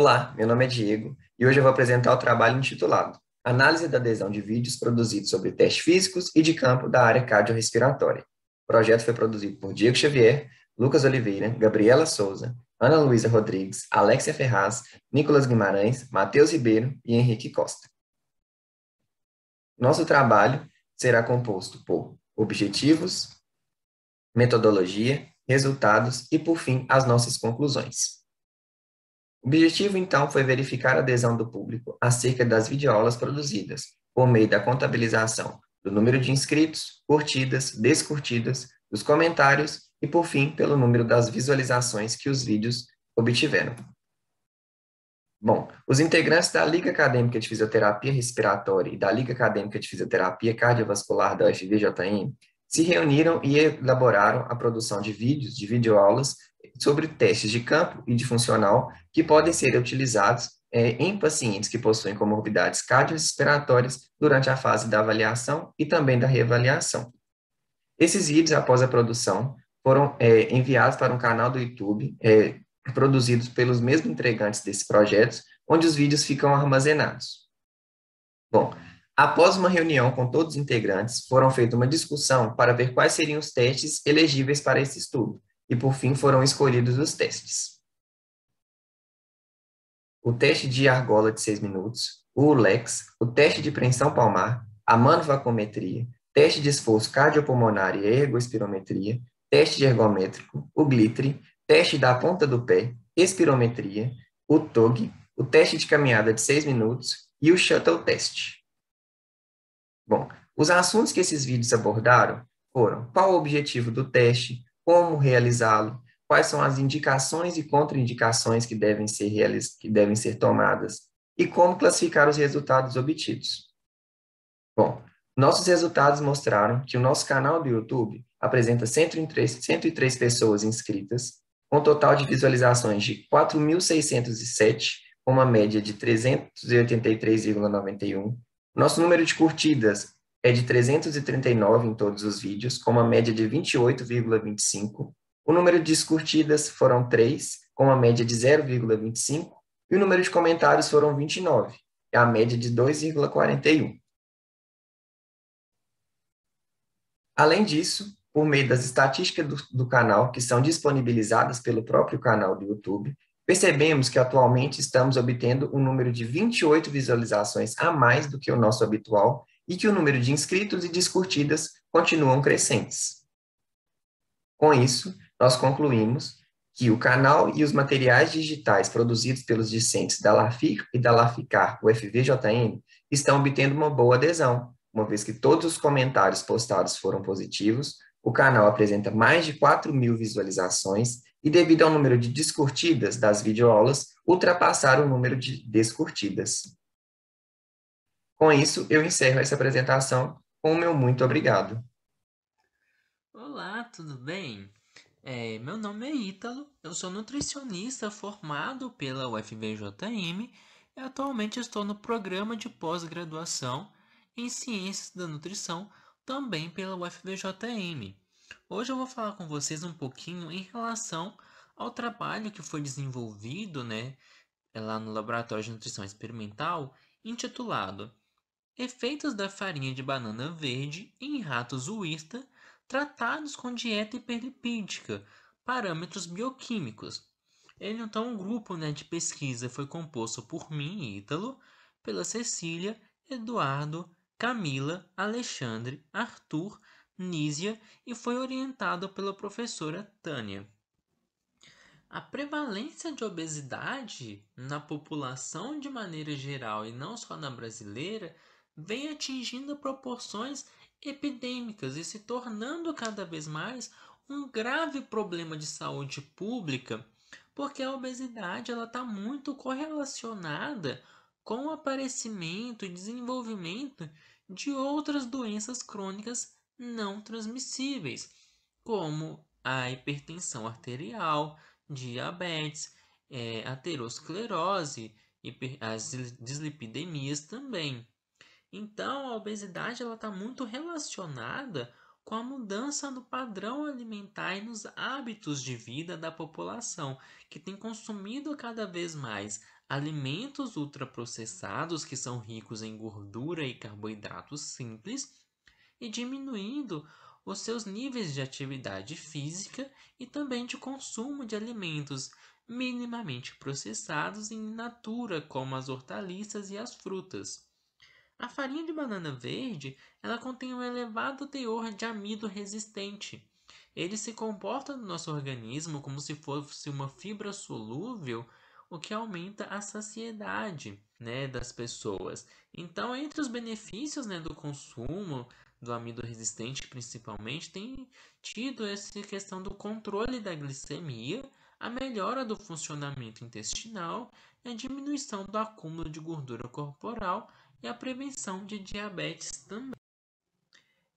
Olá, meu nome é Diego e hoje eu vou apresentar o trabalho intitulado Análise da adesão de vídeos produzidos sobre testes físicos e de campo da área cardiorrespiratória. O projeto foi produzido por Diego Xavier, Lucas Oliveira, Gabriela Souza, Ana Luísa Rodrigues, Alexia Ferraz, Nicolas Guimarães, Matheus Ribeiro e Henrique Costa. Nosso trabalho será composto por objetivos, metodologia, resultados e, por fim, as nossas conclusões. O objetivo, então, foi verificar a adesão do público acerca das videoaulas produzidas, por meio da contabilização do número de inscritos, curtidas, descurtidas, dos comentários e, por fim, pelo número das visualizações que os vídeos obtiveram. Bom, os integrantes da Liga Acadêmica de Fisioterapia Respiratória e da Liga Acadêmica de Fisioterapia Cardiovascular da UFVJM se reuniram e elaboraram a produção de vídeos, de videoaulas, sobre testes de campo e de funcional que podem ser utilizados em pacientes que possuem comorbidades cardiorrespiratórias durante a fase da avaliação e também da reavaliação. Esses vídeos, após a produção, foram enviados para um canal do YouTube, produzidos pelos mesmos entregantes desses projetos, onde os vídeos ficam armazenados. Bom, após uma reunião com todos os integrantes, foram feita uma discussão para ver quais seriam os testes elegíveis para esse estudo, e por fim foram escolhidos os testes. O teste de argola de 6 minutos, o ULEX, o teste de preensão palmar, a manovacometria, teste de esforço cardiopulmonar e ergospirometria, teste de ergométrico, o glitre, teste da ponta do pé, espirometria, o TOG, o teste de caminhada de 6 minutos e o shuttle test. Bom, os assuntos que esses vídeos abordaram foram qual o objetivo do teste, como realizá-lo, quais são as indicações e contraindicações que devem ser tomadas e como classificar os resultados obtidos. Bom, nossos resultados mostraram que o nosso canal do YouTube apresenta 103 pessoas inscritas, com um total de visualizações de 4.607, com uma média de 383,91. Nosso número de curtidas é de 339 em todos os vídeos, com uma média de 28,25. O número de descurtidas foram 3, com uma média de 0,25. E o número de comentários foram 29, a média de 2,41. Além disso, por meio das estatísticas do canal, que são disponibilizadas pelo próprio canal do YouTube, percebemos que atualmente estamos obtendo um número de 28 visualizações a mais do que o nosso habitual e que o número de inscritos e descurtidas continuam crescentes. Com isso, nós concluímos que o canal e os materiais digitais produzidos pelos discentes da LAFIR e da LAFICAR UFVJM estão obtendo uma boa adesão, uma vez que todos os comentários postados foram positivos, o canal apresenta mais de 4.000 visualizações e, devido ao número de descurtidas das videoaulas, ultrapassaram o número de descurtidas. Com isso, eu encerro essa apresentação com o meu muito obrigado. Olá, tudo bem? Meu nome é Ítalo, eu sou nutricionista formado pela UFVJM e atualmente estou no programa de pós-graduação em Ciências da Nutrição, também pela UFVJM. Hoje eu vou falar com vocês um pouquinho em relação ao trabalho que foi desenvolvido, lá no Laboratório de Nutrição Experimental, intitulado Efeitos da farinha de banana verde em ratos uísca tratados com dieta hiperlipídica, parâmetros bioquímicos. Então, um grupo de pesquisa foi composto por mim, Ítalo, pela Cecília, Eduardo, Camila, Alexandre, Arthur, Nísia e foi orientado pela professora Tânia. A prevalência de obesidade na população de maneira geral e não só na brasileira vem atingindo proporções epidêmicas e se tornando cada vez mais um grave problema de saúde pública, porque a obesidade ela está muito correlacionada com o aparecimento e desenvolvimento de outras doenças crônicas não transmissíveis, como a hipertensão arterial, diabetes, aterosclerose, as dislipidemias também. Então, a obesidade está muito relacionada com a mudança no padrão alimentar e nos hábitos de vida da população, que tem consumido cada vez mais alimentos ultraprocessados que são ricos em gordura e carboidratos simples e diminuindo os seus níveis de atividade física e também de consumo de alimentos minimamente processados em natura, como as hortaliças e as frutas. A farinha de banana verde, ela contém um elevado teor de amido resistente. Ele se comporta no nosso organismo como se fosse uma fibra solúvel, o que aumenta a saciedade, né, das pessoas. Então, entre os benefícios, né, do consumo do amido resistente, principalmente, tem tido essa questão do controle da glicemia, a melhora do funcionamento intestinal e a diminuição do acúmulo de gordura corporal e a prevenção de diabetes também.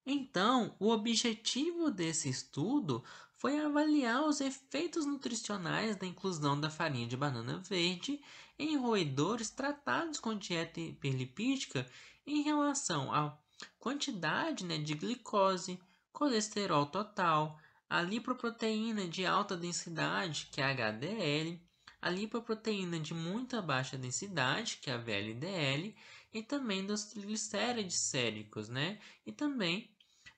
Então, o objetivo desse estudo foi avaliar os efeitos nutricionais da inclusão da farinha de banana verde em roedores tratados com dieta hiperlipídica em relação à quantidade, né, de glicose, colesterol total, a lipoproteína de alta densidade, que é a HDL, a lipoproteína de muita baixa densidade, que é a VLDL, e também dos triglicérides séricos, né? E também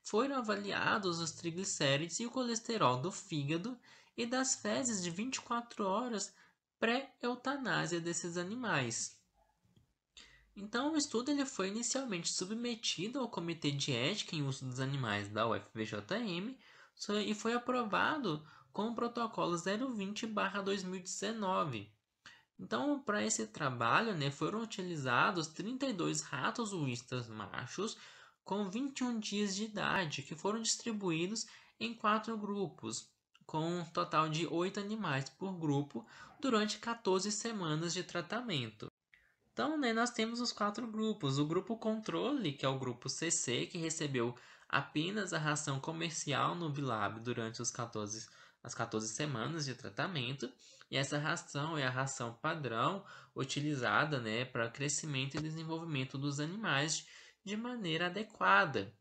foram avaliados os triglicérides e o colesterol do fígado e das fezes de 24 horas pré-eutanásia desses animais. Então, o estudo ele foi inicialmente submetido ao Comitê de Ética em Uso dos Animais da UFVJM e foi aprovado com o protocolo 020/2019. Então, para esse trabalho, né, foram utilizados 32 ratos uístas machos com 21 dias de idade, que foram distribuídos em 4 grupos, com um total de 8 animais por grupo, durante 14 semanas de tratamento. Então, né, nós temos os 4 grupos. O grupo controle, que é o grupo CC, que recebeu apenas a ração comercial no Bilab durante as 14 semanas de tratamento. E essa ração é a ração padrão utilizada, né, para crescimento e desenvolvimento dos animais de maneira adequada.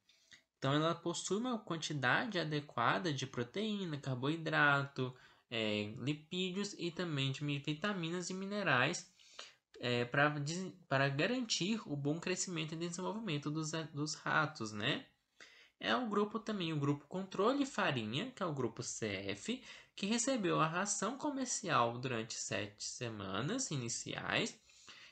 Então, ela possui uma quantidade adequada de proteína, carboidrato, lipídios e também de vitaminas e minerais para garantir o bom crescimento e desenvolvimento dos ratos, né? É o grupo também, o grupo controle farinha, que é o grupo CF, que recebeu a ração comercial durante 7 semanas iniciais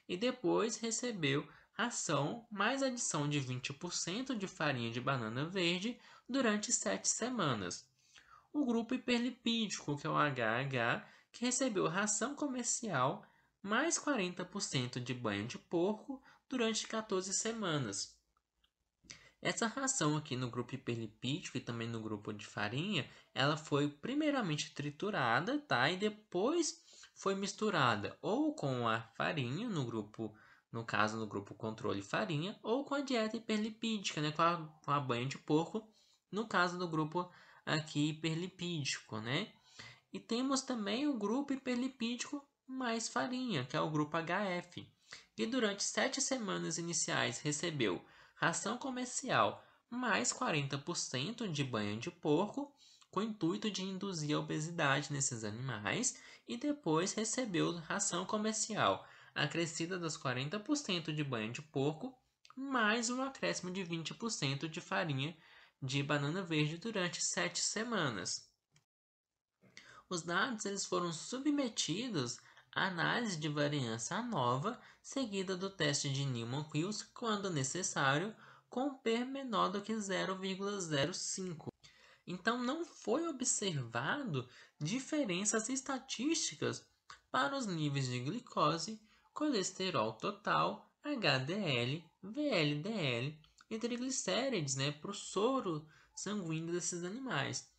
e depois recebeu ração mais adição de 20% de farinha de banana verde durante 7 semanas. O grupo hiperlipídico, que é o HH, que recebeu ração comercial mais 40% de banho de porco durante 14 semanas. Essa ração aqui no grupo hiperlipídico e também no grupo de farinha, ela foi primeiramente triturada, tá? E depois foi misturada ou com a farinha no caso no grupo controle farinha, ou com a dieta hiperlipídica, né? Com a banha de porco, no caso do grupo aqui hiperlipídico, né? E temos também o grupo hiperlipídico mais farinha, que é o grupo HF. E durante 7 semanas iniciais recebeu ração comercial mais 40% de banha de porco, com o intuito de induzir a obesidade nesses animais, e depois recebeu ração comercial acrescida dos 40% de banha de porco, mais um acréscimo de 20% de farinha de banana verde durante 7 semanas. Os dados eles foram submetidos à análise de variância ANOVA, seguida do teste de Newman-Wills, quando necessário, com P menor do que 0,05. Então, não foi observado diferenças estatísticas para os níveis de glicose, colesterol total, HDL, VLDL e triglicérides, né, para o soro sanguíneo desses animais.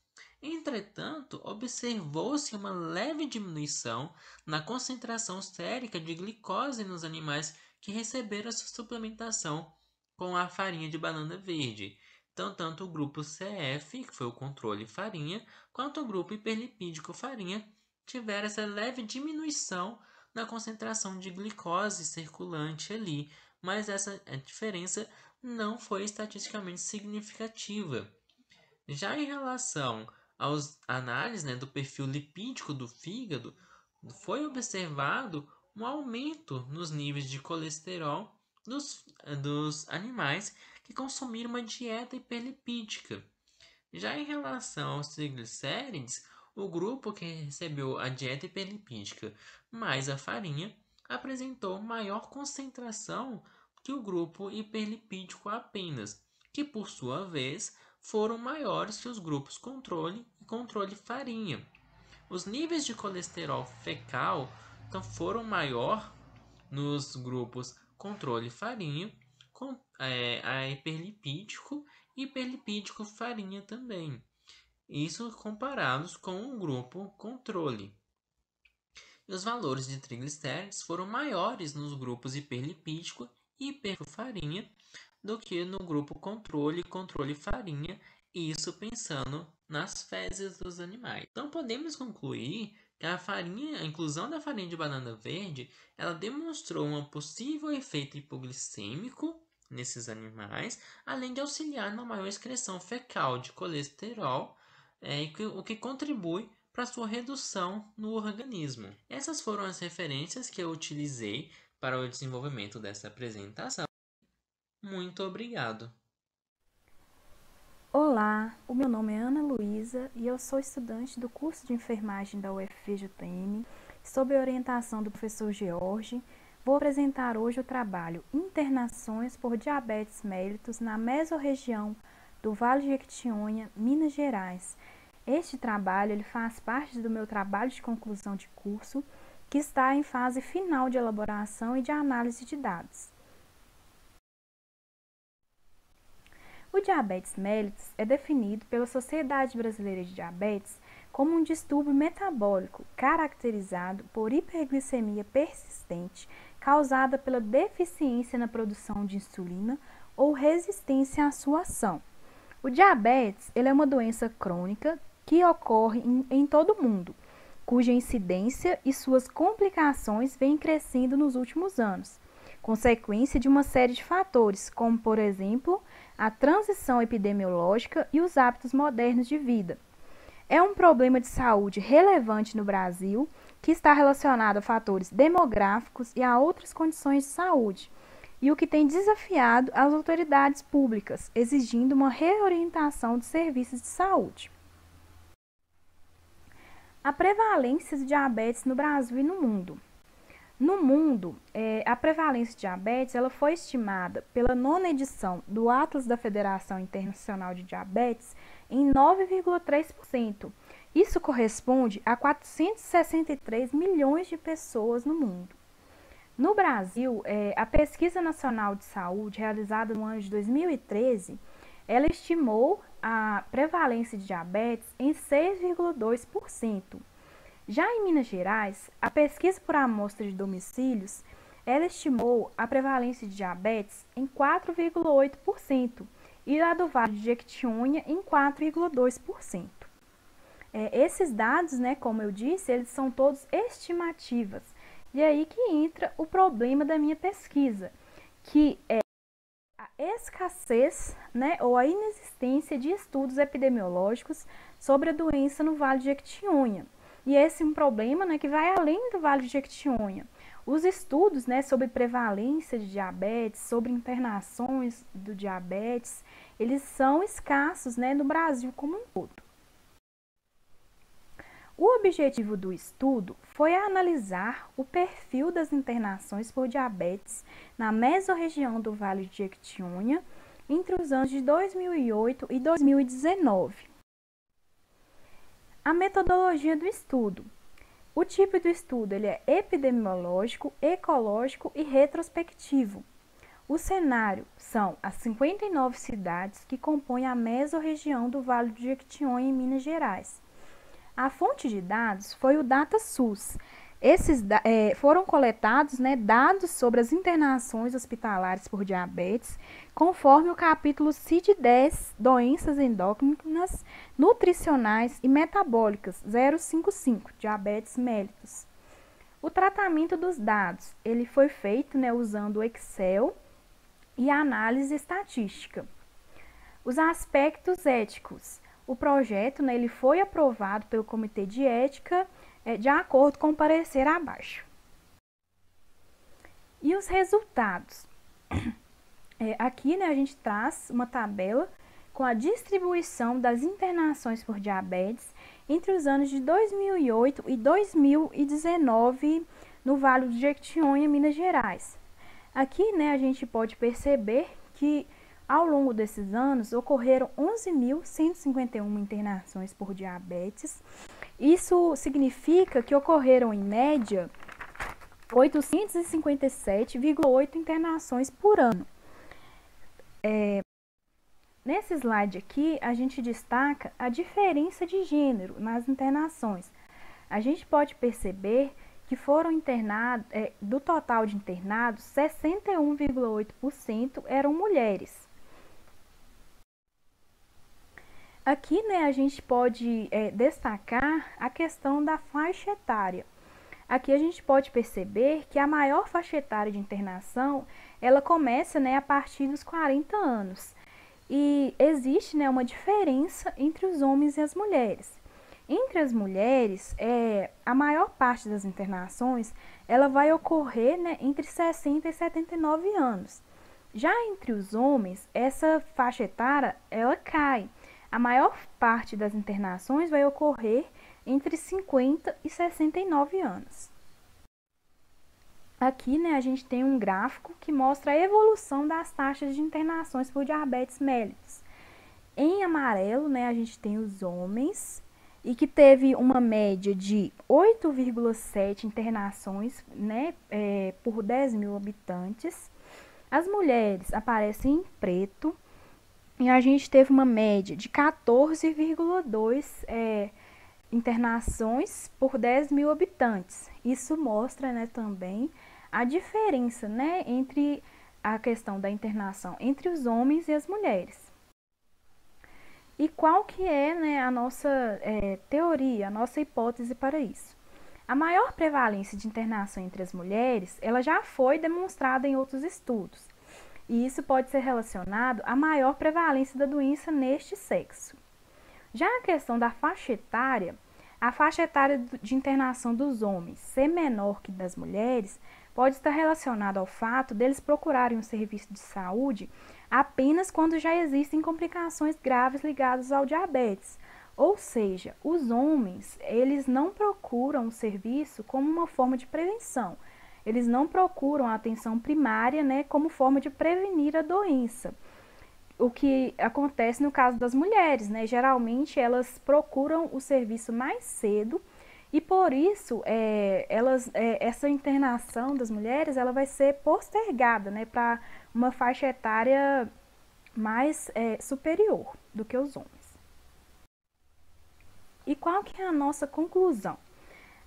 Entretanto, observou-se uma leve diminuição na concentração sérica de glicose nos animais que receberam essa suplementação com a farinha de banana verde. Então, tanto o grupo CF, que foi o controle farinha, quanto o grupo hiperlipídico farinha tiveram essa leve diminuição na concentração de glicose circulante ali, mas essa diferença não foi estatisticamente significativa. Já em relação às análises, né, do perfil lipídico do fígado, foi observado um aumento nos níveis de colesterol dos animais que consumiram uma dieta hiperlipídica. Já em relação aos triglicérides, o grupo que recebeu a dieta hiperlipídica mais a farinha apresentou maior concentração que o grupo hiperlipídico apenas, que por sua vez foram maiores que os grupos controle e controle farinha. Os níveis de colesterol fecal então, foram maior nos grupos controle farinha, a hiperlipídico e hiperlipídico farinha também. Isso comparados com o grupo controle. E os valores de triglicérides foram maiores nos grupos hiperlipídico e hiperfarinha do que no grupo controle e controle farinha, isso pensando nas fezes dos animais. Então podemos concluir que a inclusão da farinha de banana verde, ela demonstrou um possível efeito hipoglicêmico nesses animais, além de auxiliar na maior excreção fecal de colesterol, o que contribui para sua redução no organismo. Essas foram as referências que eu utilizei para o desenvolvimento dessa apresentação. Muito obrigado. Olá, o meu nome é Ana Luísa e eu sou estudante do curso de enfermagem da UFVJM, sob a orientação do professor George. Vou apresentar hoje o trabalho Internações por Diabetes mellitus na mesorregião do Vale de Jequitinhonha, Minas Gerais. Este trabalho ele faz parte do meu trabalho de conclusão de curso, que está em fase final de elaboração e de análise de dados. O diabetes mellitus é definido pela Sociedade Brasileira de Diabetes como um distúrbio metabólico caracterizado por hiperglicemia persistente causada pela deficiência na produção de insulina ou resistência à sua ação. O diabetes ele é uma doença crônica que ocorre em todo o mundo, cuja incidência e suas complicações vêm crescendo nos últimos anos, consequência de uma série de fatores, como, por exemplo, a transição epidemiológica e os hábitos modernos de vida. É um problema de saúde relevante no Brasil, que está relacionado a fatores demográficos e a outras condições de saúde, e o que tem desafiado as autoridades públicas, exigindo uma reorientação dos serviços de saúde. A prevalência de diabetes no Brasil e no mundo. No mundo, a prevalência de diabetes ela foi estimada pela 9ª edição do Atlas da Federação Internacional de Diabetes em 9,3%. Isso corresponde a 463 milhões de pessoas no mundo. No Brasil, a Pesquisa Nacional de Saúde, realizada no ano de 2013, ela estimou a prevalência de diabetes em 6,2%. Já em Minas Gerais, a pesquisa por amostra de domicílios, ela estimou a prevalência de diabetes em 4,8% e a do Vale de Jequitinhonha em 4,2%. Esses dados, como eu disse, eles são todos estimativas. E aí que entra o problema da minha pesquisa, que é a escassez, ou a inexistência de estudos epidemiológicos sobre a doença no Vale de Jequitinhonha. E esse é um problema que vai além do Vale de Jequitinhonha. Os estudos sobre prevalência de diabetes, sobre internações do diabetes, eles são escassos no Brasil como um todo. O objetivo do estudo foi analisar o perfil das internações por diabetes na mesorregião do Vale de Jequitinhonha entre os anos de 2008 e 2019. A metodologia do estudo. O tipo do estudo ele é epidemiológico, ecológico e retrospectivo. O cenário são as 59 cidades que compõem a mesorregião do Vale do Jequitinhonha, em Minas Gerais. A fonte de dados foi o DataSUS. Esses foram coletados dados sobre as internações hospitalares por diabetes, conforme o capítulo CID-10, Doenças Endócrinas, Nutricionais e Metabólicas 055, Diabetes mellitus. O tratamento dos dados ele foi feito usando o Excel e a análise estatística. Os aspectos éticos. O projeto ele foi aprovado pelo Comitê de Ética de acordo com o parecer abaixo. E os resultados? Aqui, né, a gente traz uma tabela com a distribuição das internações por diabetes entre os anos de 2008 e 2019 no Vale do Jequitinhonha, Minas Gerais. Aqui, né, a gente pode perceber que ao longo desses anos ocorreram 11.151 internações por diabetes. Isso significa que ocorreram em média 857,8 internações por ano. Nesse slide aqui, a gente destaca a diferença de gênero nas internações. A gente pode perceber que foram internados, do total de internados, 61,8% eram mulheres. Aqui, né, a gente pode destacar a questão da faixa etária. Aqui a gente pode perceber que a maior faixa etária de internação, ela começa, né, a partir dos 40 anos. E existe, né, uma diferença entre os homens e as mulheres. Entre as mulheres, a maior parte das internações, ela vai ocorrer, né, entre 60 e 79 anos. Já entre os homens, essa faixa etária, ela cai. A maior parte das internações vai ocorrer entre 50 e 69 anos. Aqui, né, a gente tem um gráfico que mostra a evolução das taxas de internações por diabetes mellitus. Em amarelo, né, a gente tem os homens, e que teve uma média de 8,7 internações, né, por 10 mil habitantes. As mulheres aparecem em preto, e a gente teve uma média de 14,2 internações por 10 mil habitantes. Isso mostra, né, também a diferença, né, entre a questão da internação entre os homens e as mulheres. E qual que é, né, a nossa teoria, a nossa hipótese para isso? A maior prevalência de internação entre as mulheres, ela já foi demonstrada em outros estudos. E isso pode ser relacionado à maior prevalência da doença neste sexo. Já a questão da faixa etária, a faixa etária de internação dos homens ser menor que das mulheres pode estar relacionado ao fato deles procurarem um serviço de saúde apenas quando já existem complicações graves ligadas ao diabetes. Ou seja, os homens, eles não procuram o serviço como uma forma de prevenção. Eles não procuram a atenção primária, né, como forma de prevenir a doença. O que acontece no caso das mulheres, né? Geralmente elas procuram o serviço mais cedo e por isso essa internação das mulheres ela vai ser postergada, né, para uma faixa etária mais superior do que os homens. E qual que é a nossa conclusão?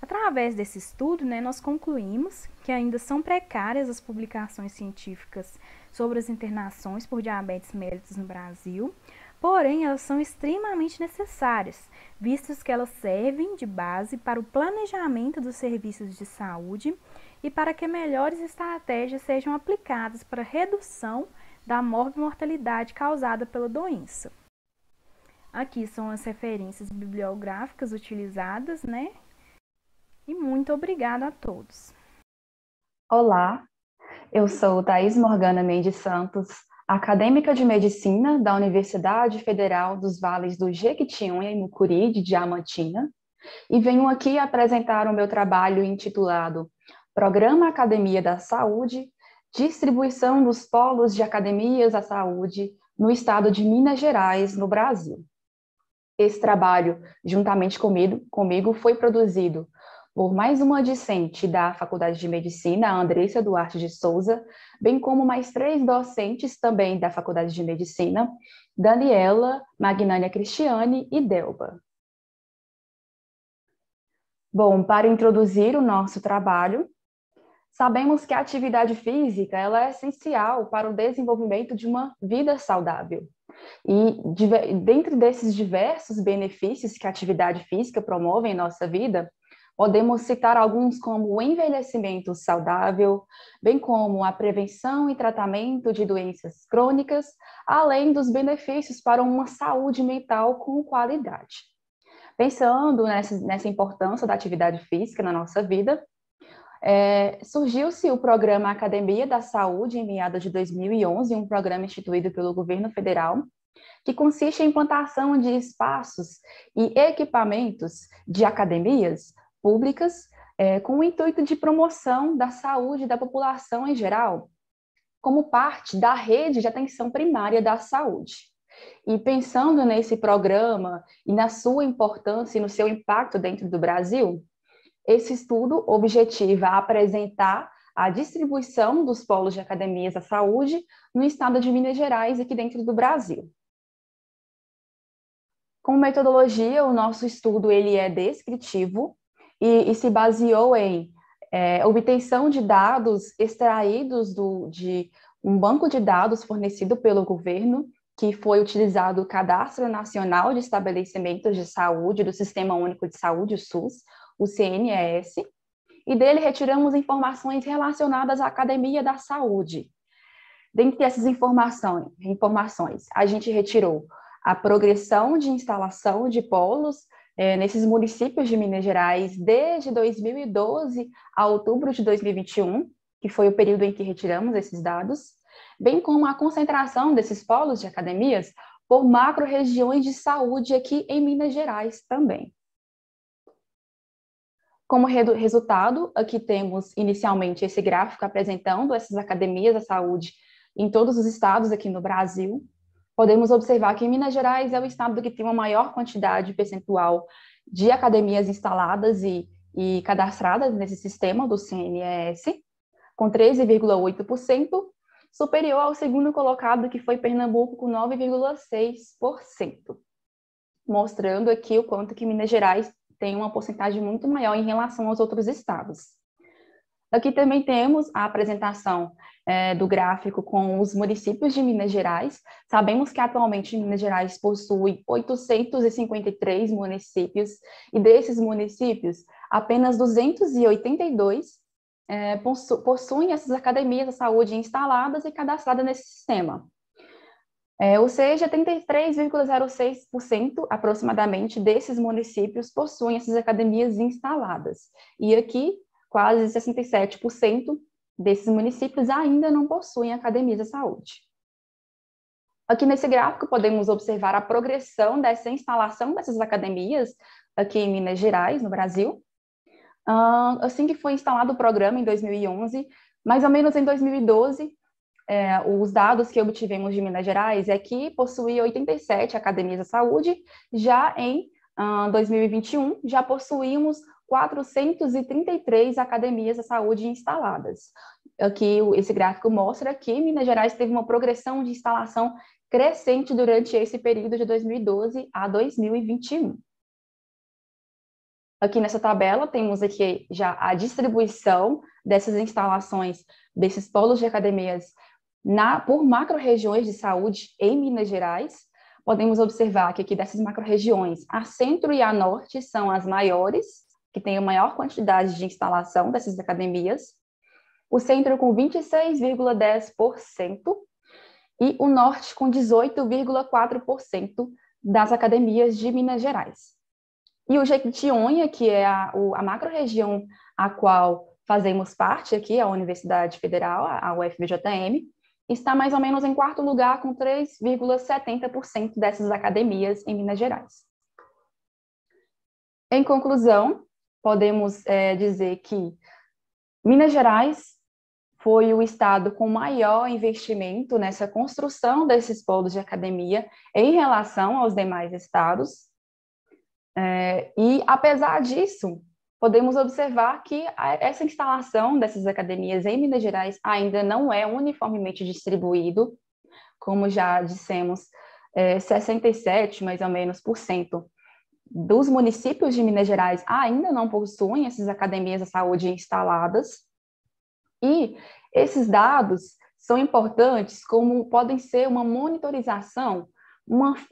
Através desse estudo, né, nós concluímos que ainda são precárias as publicações científicas sobre as internações por diabetes mellitus no Brasil, porém elas são extremamente necessárias, vistas que elas servem de base para o planejamento dos serviços de saúde e para que melhores estratégias sejam aplicadas para a redução da morbimortalidade causada pela doença. Aqui são as referências bibliográficas utilizadas, né? E muito obrigada a todos. Olá, eu sou Thaís Morgana Mendes Santos, acadêmica de medicina da Universidade Federal dos Vales do Jequitinhonha e Mucuri, de Diamantina, e venho aqui apresentar o meu trabalho intitulado Programa Academia da Saúde, Distribuição dos Polos de Academias da Saúde no Estado de Minas Gerais, no Brasil. Esse trabalho, juntamente comigo foi produzido por mais uma discente da Faculdade de Medicina, a Andressa Duarte de Souza, bem como mais 3 docentes também da Faculdade de Medicina, Daniela, Magnânia Cristiane e Delba. Bom, para introduzir o nosso trabalho, sabemos que a atividade física ela é essencial para o desenvolvimento de uma vida saudável. E dentro desses diversos benefícios que a atividade física promove em nossa vida, podemos citar alguns como o envelhecimento saudável, bem como a prevenção e tratamento de doenças crônicas, além dos benefícios para uma saúde mental com qualidade. Pensando nessa importância da atividade física na nossa vida, Surgiu-se o programa Academia da Saúde em meados de 2011, um programa instituído pelo governo federal, que consiste em implantação de espaços e equipamentos de academias públicas com o intuito de promoção da saúde da população em geral, como parte da rede de atenção primária da saúde. E pensando nesse programa e na sua importância e no seu impacto dentro do Brasil, esse estudo objetiva apresentar a distribuição dos polos de academias da saúde no estado de Minas Gerais, aqui dentro do Brasil. Com metodologia, o nosso estudo ele é descritivo e se baseou em obtenção de dados extraídos de um banco de dados fornecido pelo governo, que foi utilizado o Cadastro Nacional de Estabelecimentos de Saúde do Sistema Único de Saúde, o SUS, o CNES, e dele retiramos informações relacionadas à Academia da Saúde. Dentre essas informações, a gente retirou a progressão de instalação de polos nesses municípios de Minas Gerais desde 2012 a outubro de 2021, que foi o período em que retiramos esses dados, bem como a concentração desses polos de academias por macro-regiões de saúde aqui em Minas Gerais também. Como resultado, aqui temos inicialmente esse gráfico apresentando essas academias da saúde em todos os estados aqui no Brasil. Podemos observar que Minas Gerais é o estado que tem uma maior quantidade percentual de academias instaladas e cadastradas nesse sistema do CNES, com 13,8%, superior ao segundo colocado, que foi Pernambuco, com 9,6%, mostrando aqui o quanto que Minas Gerais tem uma porcentagem muito maior em relação aos outros estados. Aqui também temos a apresentação do gráfico com os municípios de Minas Gerais. Sabemos que atualmente Minas Gerais possui 853 municípios, e desses municípios, apenas 282 possuem essas academias da saúde instaladas e cadastradas nesse sistema. Ou seja, 33,06% aproximadamente desses municípios possuem essas academias instaladas. E aqui, quase 67% desses municípios ainda não possuem academias da saúde. Aqui nesse gráfico podemos observar a progressão dessa instalação dessas academias aqui em Minas Gerais, no Brasil. Assim que foi instalado o programa em 2011, mais ou menos em 2012, os dados que obtivemos de Minas Gerais é que possuía 87 academias da saúde. Já em 2021, já possuímos 433 academias da saúde instaladas. Aqui, esse gráfico mostra que Minas Gerais teve uma progressão de instalação crescente durante esse período de 2012 a 2021. Aqui nessa tabela, temos aqui já a distribuição dessas instalações, desses polos de academias por macro-regiões de saúde em Minas Gerais. Podemos observar que aqui dessas macro-regiões, a centro e a norte são as maiores, que têm a maior quantidade de instalação dessas academias. O centro com 26,10% e o norte com 18,4% das academias de Minas Gerais. E o Jequitinhonha, que é a macro-região a qual fazemos parte aqui, a Universidade Federal, a UFVJM, está mais ou menos em quarto lugar, com 3,70% dessas academias em Minas Gerais. Em conclusão, podemos dizer que Minas Gerais foi o estado com maior investimento nessa construção desses polos de academia em relação aos demais estados. E, apesar disso, podemos observar que essa instalação dessas academias em Minas Gerais ainda não é uniformemente distribuído. Como já dissemos, 67, mais ou menos, por cento dos municípios de Minas Gerais ainda não possuem essas academias da saúde instaladas. E esses dados são importantes, como podem ser uma monitorização,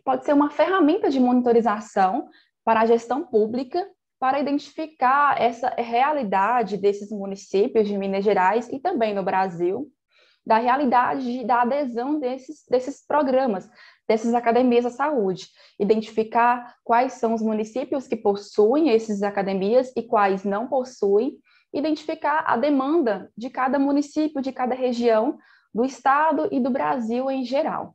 pode ser uma ferramenta de monitorização para a gestão pública, para identificar essa realidade desses municípios de Minas Gerais e também no Brasil, da realidade da adesão desses programas, dessas academias da saúde, identificar quais são os municípios que possuem essas academias e quais não possuem, identificar a demanda de cada município, de cada região, do estado e do Brasil em geral.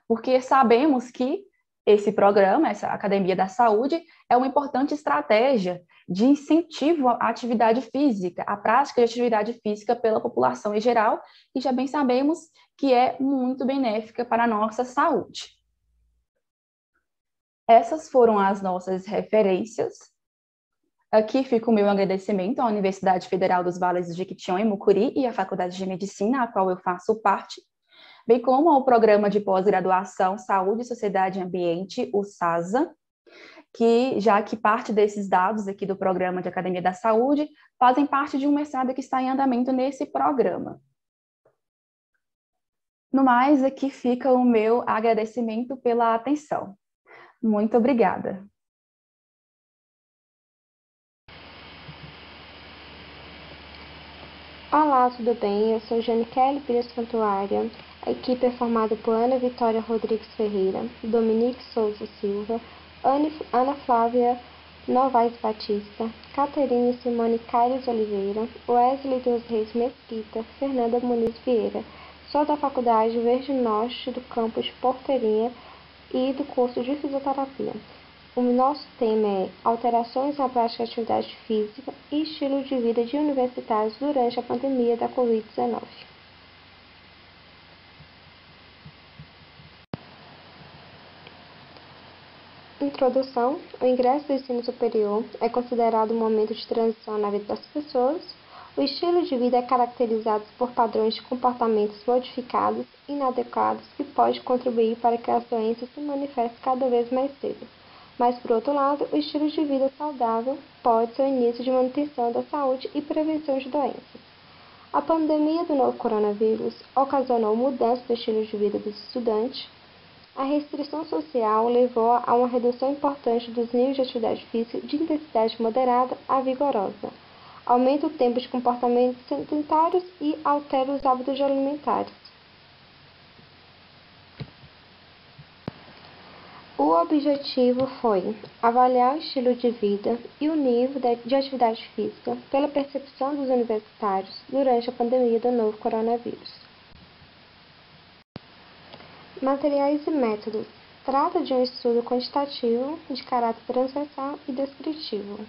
Porque sabemos que esse programa, essa Academia da Saúde, é uma importante estratégia de incentivo à atividade física, à prática de atividade física pela população em geral, e já bem sabemos que é muito benéfica para a nossa saúde. Essas foram as nossas referências. Aqui fica o meu agradecimento à Universidade Federal dos Vales do Jequitinhonha e Mucuri e à Faculdade de Medicina, a qual eu faço parte, bem como ao Programa de Pós-Graduação Saúde, Sociedade e Ambiente, o SASA, já que parte desses dados aqui do Programa de Academia da Saúde fazem parte de um mestrado que está em andamento nesse programa. No mais, aqui fica o meu agradecimento pela atenção. Muito obrigada. Olá, tudo bem? Eu sou Jane Kelly Pires Santuária. A equipe é formada por Ana Vitória Rodrigues Ferreira, Dominique Souza Silva, Ana Flávia Novaes Batista, Caterine Simone Caires Oliveira, Wesley dos Reis Mesquita, Fernanda Muniz Vieira. Sou da Faculdade Verde Norte do campus Porteirinha e do curso de Fisioterapia. O nosso tema é alterações na prática de atividade física e estilo de vida de universitários durante a pandemia da Covid-19. Introdução. O ingresso do ensino superior é considerado um momento de transição na vida das pessoas. O estilo de vida é caracterizado por padrões de comportamentos modificados, inadequados, que pode contribuir para que as doenças se manifestem cada vez mais cedo. Mas, por outro lado, o estilo de vida saudável pode ser o início de manutenção da saúde e prevenção de doenças. A pandemia do novo coronavírus ocasionou mudança do estilo de vida dos estudantes. A restrição social levou a uma redução importante dos níveis de atividade física de intensidade moderada a vigorosa. Aumenta o tempo de comportamentos sedentários e altera os hábitos alimentares. O objetivo foi avaliar o estilo de vida e o nível de atividade física pela percepção dos universitários durante a pandemia do novo coronavírus. Materiais e métodos. Trata de um estudo quantitativo de caráter transversal e descritivo.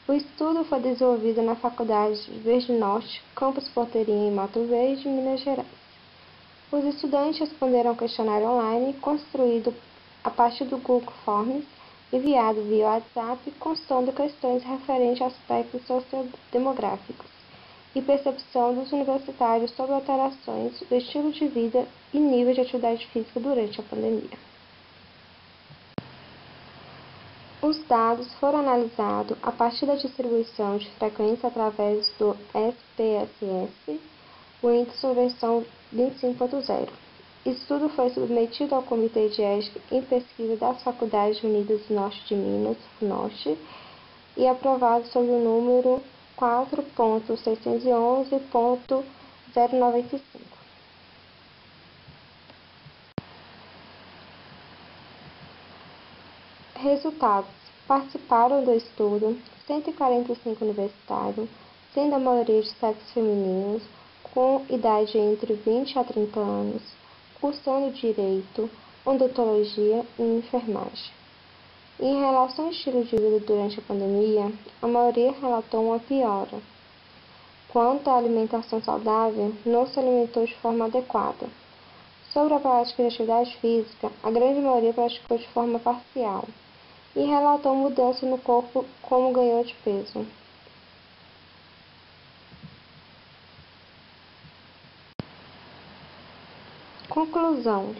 O estudo foi desenvolvido na Faculdade Verde Norte, campus Porteirinha em Mato Verde, Minas Gerais. Os estudantes responderam ao questionário online construído a partir do Google Forms, enviado via WhatsApp, constando questões referentes a aspectos sociodemográficos e percepção dos universitários sobre alterações do estilo de vida e nível de atividade física durante a pandemia. Os dados foram analisados a partir da distribuição de frequência através do SPSS, Windows versão 25.0. O estudo foi submetido ao Comitê de Ética em Pesquisa das Faculdades Unidas do Norte de Minas, FUNORTE, e aprovado sob o número 4.611.095. Resultados. Participaram do estudo 145 universitários, sendo a maioria de sexos femininos, com idade entre 20 a 30 anos, cursando direito, odontologia e enfermagem. Em relação ao estilo de vida durante a pandemia, a maioria relatou uma piora. Quanto à alimentação saudável, não se alimentou de forma adequada. Sobre a prática de atividade física, a grande maioria praticou de forma parcial e relatou mudança no corpo como ganhou de peso. Conclusão.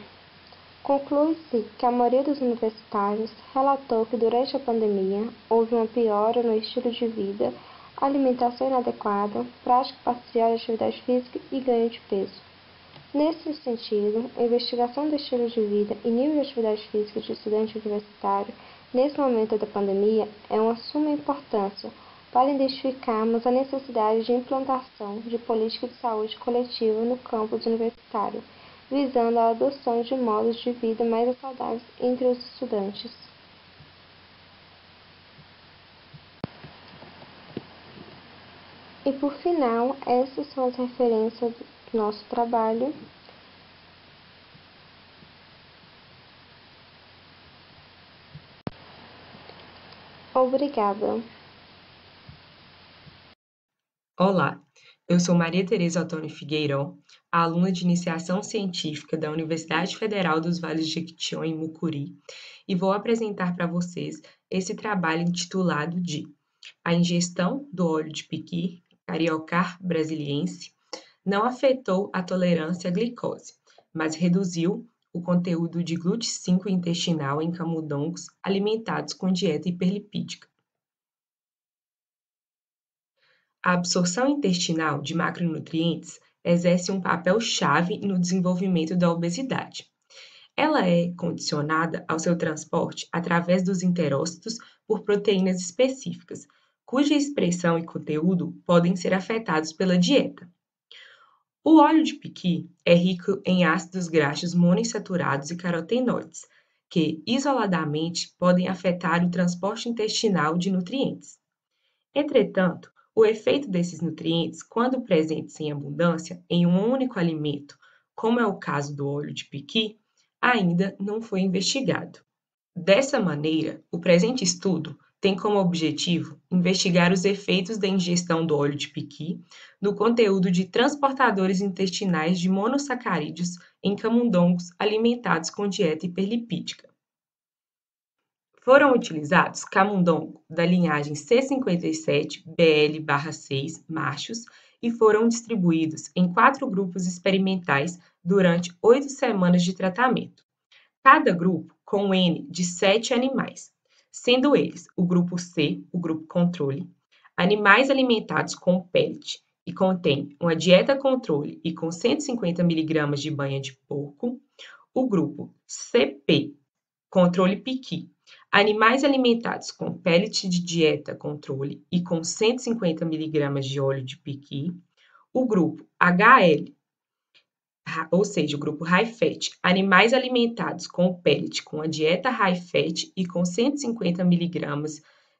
Conclui-se que a maioria dos universitários relatou que durante a pandemia houve uma piora no estilo de vida, alimentação inadequada, prática parcial de atividade física e ganho de peso. Nesse sentido, a investigação do estilo de vida e nível de atividade física de estudante universitário nesse momento da pandemia é uma suma importância para identificarmos a necessidade de implantação de política de saúde coletiva no campus universitário, visando a adoção de modos de vida mais saudáveis entre os estudantes. E por final, essas são as referências do nosso trabalho. Obrigada. Olá, eu sou Maria Tereza Ottoni Figueiró, aluna de Iniciação Científica da Universidade Federal dos Vales de Jequitinhonha em Mucuri, e vou apresentar para vocês esse trabalho intitulado de A ingestão do óleo de piqui, Cariocar brasiliense, não afetou a tolerância à glicose, mas reduziu o conteúdo de GLUT5 intestinal em camundongos alimentados com dieta hiperlipídica. A absorção intestinal de macronutrientes exerce um papel-chave no desenvolvimento da obesidade. Ela é condicionada ao seu transporte através dos enterócitos por proteínas específicas, cuja expressão e conteúdo podem ser afetados pela dieta. O óleo de piqui é rico em ácidos graxos monoinsaturados e carotenoides, que, isoladamente, podem afetar o transporte intestinal de nutrientes. Entretanto, o efeito desses nutrientes, quando presentes em abundância em um único alimento, como é o caso do óleo de piqui, ainda não foi investigado. Dessa maneira, o presente estudo tem como objetivo investigar os efeitos da ingestão do óleo de piqui no conteúdo de transportadores intestinais de monossacarídeos em camundongos alimentados com dieta hiperlipídica. Foram utilizados camundongo da linhagem C57BL/6 machos e foram distribuídos em 4 grupos experimentais durante 8 semanas de tratamento. Cada grupo com N de 7 animais, sendo eles o grupo C, o grupo controle, animais alimentados com pellet e contém uma dieta controle e com 150 mg de banha de porco, o grupo CP, controle piqui, animais alimentados com pellet de dieta controle e com 150 mg de óleo de piqui, o grupo HL, ou seja, o grupo High Fat, animais alimentados com pellet com a dieta High Fat e com 150 mg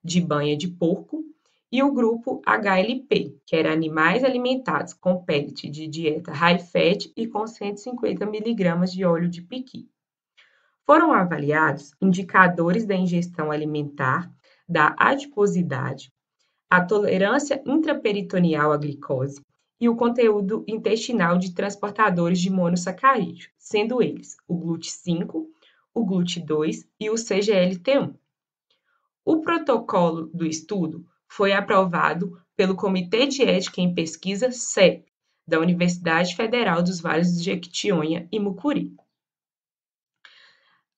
de banha de porco, e o grupo HLP, que era animais alimentados com pellet de dieta High Fat e com 150 mg de óleo de piqui. Foram avaliados indicadores da ingestão alimentar, da adiposidade, a tolerância intraperitoneal à glicose e o conteúdo intestinal de transportadores de monossacarídeo, sendo eles o GLUT5, o GLUT2 e o CGLT1. O protocolo do estudo foi aprovado pelo Comitê de Ética em Pesquisa CEP, da Universidade Federal dos Vales do Jequitinhonha e Mucuri.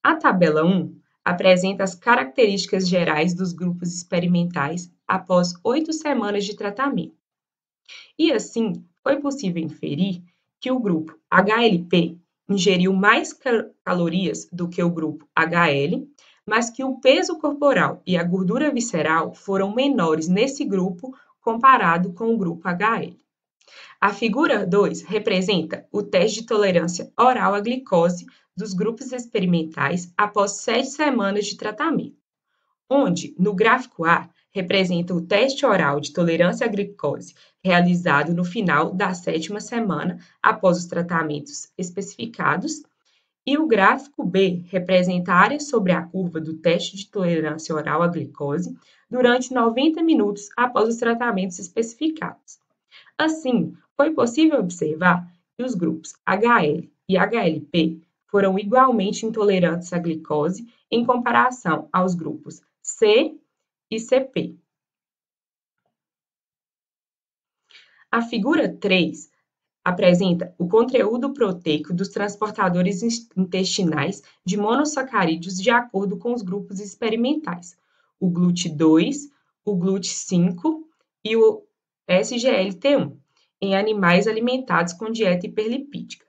A tabela 1 apresenta as características gerais dos grupos experimentais após 8 semanas de tratamento. E assim, foi possível inferir que o grupo HLP ingeriu mais calorias do que o grupo HL, mas que o peso corporal e a gordura visceral foram menores nesse grupo comparado com o grupo HL. A figura 2 representa o teste de tolerância oral à glicose dos grupos experimentais após 7 semanas de tratamento, onde, no gráfico A, representa o teste oral de tolerância à glicose realizado no final da 7ª semana após os tratamentos especificados, e o gráfico B representa a área sobre a curva do teste de tolerância oral à glicose durante 90 minutos após os tratamentos especificados. Assim, foi possível observar que os grupos HL e HLP foram igualmente intolerantes à glicose em comparação aos grupos C e CP. A figura 3 apresenta o conteúdo proteico dos transportadores intestinais de monossacarídeos de acordo com os grupos experimentais, o GLUT2, o GLUT5 e o SGLT1, em animais alimentados com dieta hiperlipídica.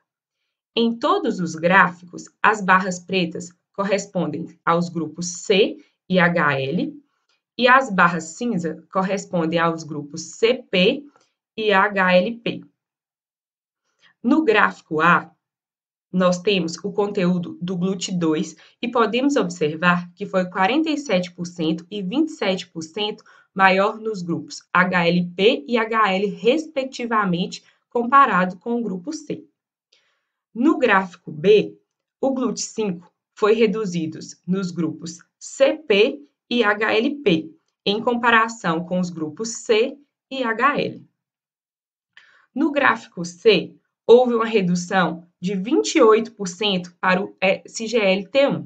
Em todos os gráficos, as barras pretas correspondem aos grupos C e HL, e as barras cinza correspondem aos grupos CP e HLP. No gráfico A, nós temos o conteúdo do GLUT2 e podemos observar que foi 47% e 27% maior nos grupos HLP e HL, respectivamente, comparado com o grupo C. No gráfico B, o GLUT5 foi reduzido nos grupos CP e HLP, em comparação com os grupos C e HL. No gráfico C, houve uma redução de 28% para o SGLT1.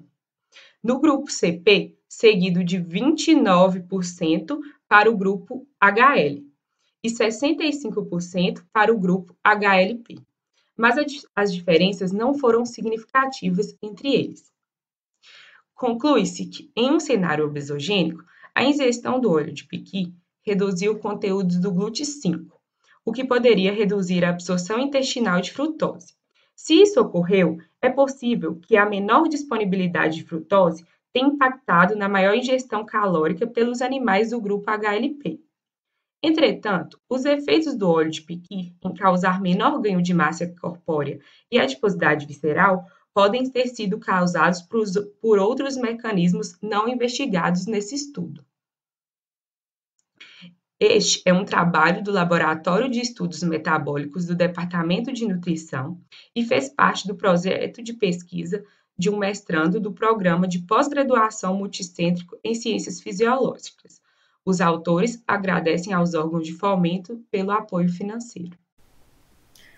No grupo CP, seguido de 29% para o grupo HL e 65% para o grupo HLP. Mas as diferenças não foram significativas entre eles. Conclui-se que, em um cenário obesogênico, a ingestão do óleo de piqui reduziu o conteúdo do GLUT5, o que poderia reduzir a absorção intestinal de frutose. Se isso ocorreu, é possível que a menor disponibilidade de frutose tenha impactado na maior ingestão calórica pelos animais do grupo HLP. Entretanto, os efeitos do óleo de piqui em causar menor ganho de massa corpórea e adiposidade visceral podem ter sido causados por outros mecanismos não investigados nesse estudo. Este é um trabalho do Laboratório de Estudos Metabólicos do Departamento de Nutrição e fez parte do projeto de pesquisa de um mestrando do Programa de Pós-Graduação Multicêntrico em Ciências Fisiológicas. Os autores agradecem aos órgãos de fomento pelo apoio financeiro.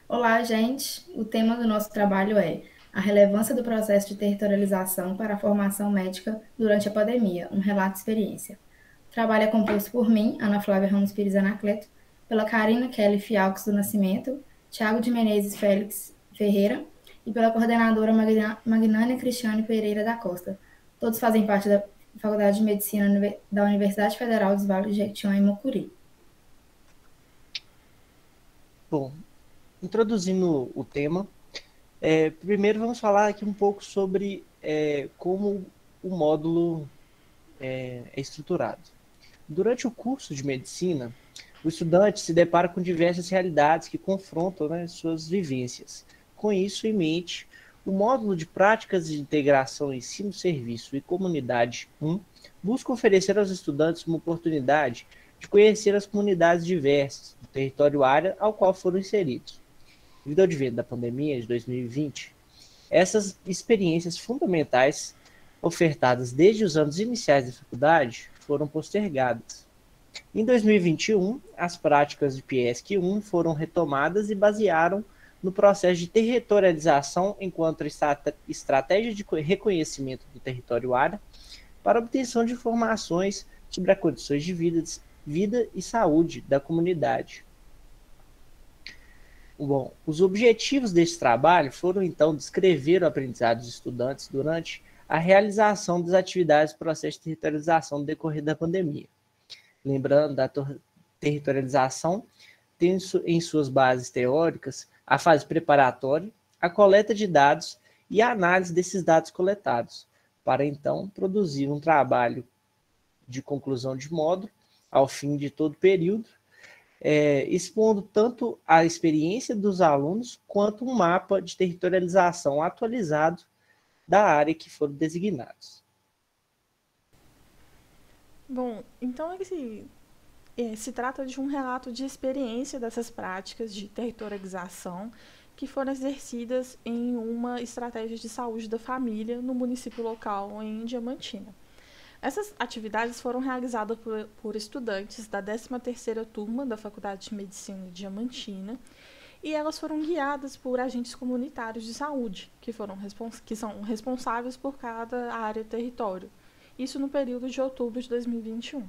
Olá, gente! O tema do nosso trabalho é a relevância do processo de territorialização para a formação médica durante a pandemia, um relato de experiência. O trabalho é composto por mim, Ana Flávia Ramos Pires Anacleto, pela Karina Kelly Fialques do Nascimento, Thiago de Menezes Félix Ferreira e pela coordenadora Magnânia Cristiane Pereira da Costa. Todos fazem parte da Faculdade de Medicina da Universidade Federal dos Vales do Jequitinhonha e Mucuri. Bom, introduzindo o tema, primeiro vamos falar aqui um pouco sobre como o módulo é estruturado. Durante o curso de medicina, o estudante se depara com diversas realidades que confrontam, né, suas vivências. Com isso em mente, o módulo de Práticas de Integração Ensino-Serviço e Comunidade 1 busca oferecer aos estudantes uma oportunidade de conhecer as comunidades diversas do território área ao qual foram inseridos. Devido ao advento da pandemia de 2020, essas experiências fundamentais ofertadas desde os anos iniciais da faculdade foram postergadas. Em 2021, as práticas de PIESC 1 foram retomadas e basearam no processo de territorialização enquanto estratégia de reconhecimento do território área para obtenção de informações sobre as condições de vida e saúde da comunidade. Bom, os objetivos desse trabalho foram, então, descrever o aprendizado dos estudantes durante a realização das atividades do processo de territorialização no decorrer da pandemia. Lembrando, da territorialização tem em suas bases teóricas a fase preparatória, a coleta de dados e a análise desses dados coletados, para então produzir um trabalho de conclusão de módulo ao fim de todo o período, expondo tanto a experiência dos alunos quanto um mapa de territorialização atualizado da área que foram designados. Bom, então se trata de um relato de experiência dessas práticas de territorialização que foram exercidas em uma estratégia de saúde da família no município local em Diamantina. Essas atividades foram realizadas por estudantes da 13ª turma da Faculdade de Medicina de Diamantina e elas foram guiadas por agentes comunitários de saúde, que são responsáveis por cada área e território. Isso no período de outubro de 2021.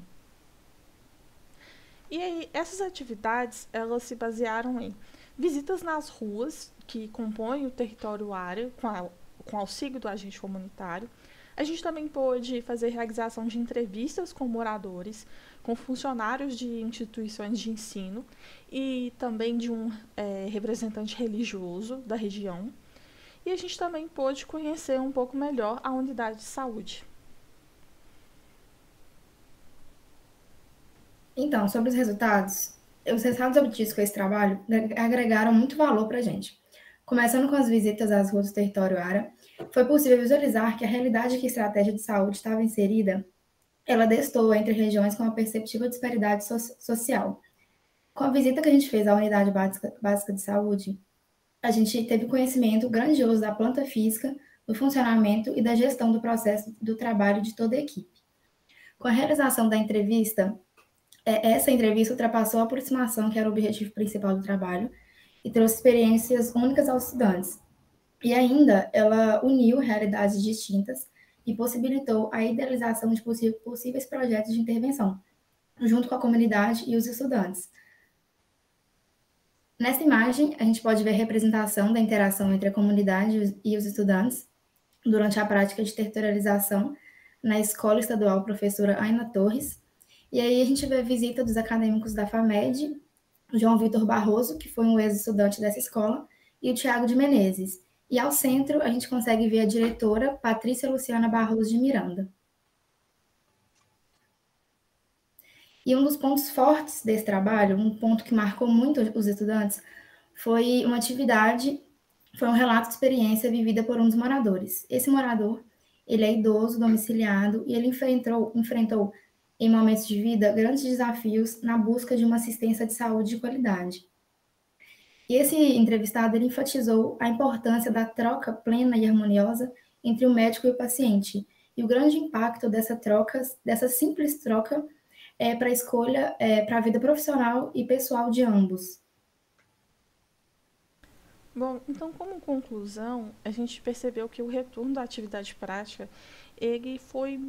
E aí, essas atividades, elas se basearam em visitas nas ruas que compõem o território área, com auxílio do agente comunitário. A gente também pôde fazer realização de entrevistas com moradores, com funcionários de instituições de ensino e também de um representante religioso da região. E a gente também pôde conhecer um pouco melhor a unidade de saúde. Então, sobre os resultados obtidos com esse trabalho agregaram muito valor para a gente. Começando com as visitas às ruas do território área, foi possível visualizar que a realidade que a estratégia de saúde estava inserida ela destoa entre regiões com uma perceptível disparidade social. Com a visita que a gente fez à unidade básica de saúde, a gente teve conhecimento grandioso da planta física, do funcionamento e da gestão do processo do trabalho de toda a equipe. Com a realização da entrevista, essa entrevista ultrapassou a aproximação, que era o objetivo principal do trabalho, e trouxe experiências únicas aos estudantes. E ainda, ela uniu realidades distintas e possibilitou a idealização de possíveis projetos de intervenção, junto com a comunidade e os estudantes. Nessa imagem, a gente pode ver a representação da interação entre a comunidade e os estudantes durante a prática de territorialização na Escola Estadual Professora Aina Torres. E aí a gente vê a visita dos acadêmicos da FAMED, João Vitor Barroso, que foi um ex-estudante dessa escola, e o Tiago de Menezes. E ao centro, a gente consegue ver a diretora Patrícia Luciana Barroso de Miranda. E um dos pontos fortes desse trabalho, um ponto que marcou muito os estudantes, foi uma atividade, foi um relato de experiência vivida por um dos moradores. Esse morador, ele é idoso, domiciliado, e ele enfrentou em momentos de vida grandes desafios na busca de uma assistência de saúde de qualidade. E esse entrevistado, ele enfatizou a importância da troca plena e harmoniosa entre o médico e o paciente, e o grande impacto dessa simples troca para a escolha, para a vida profissional e pessoal de ambos. Bom, então, como conclusão, a gente percebeu que o retorno da atividade prática, ele foi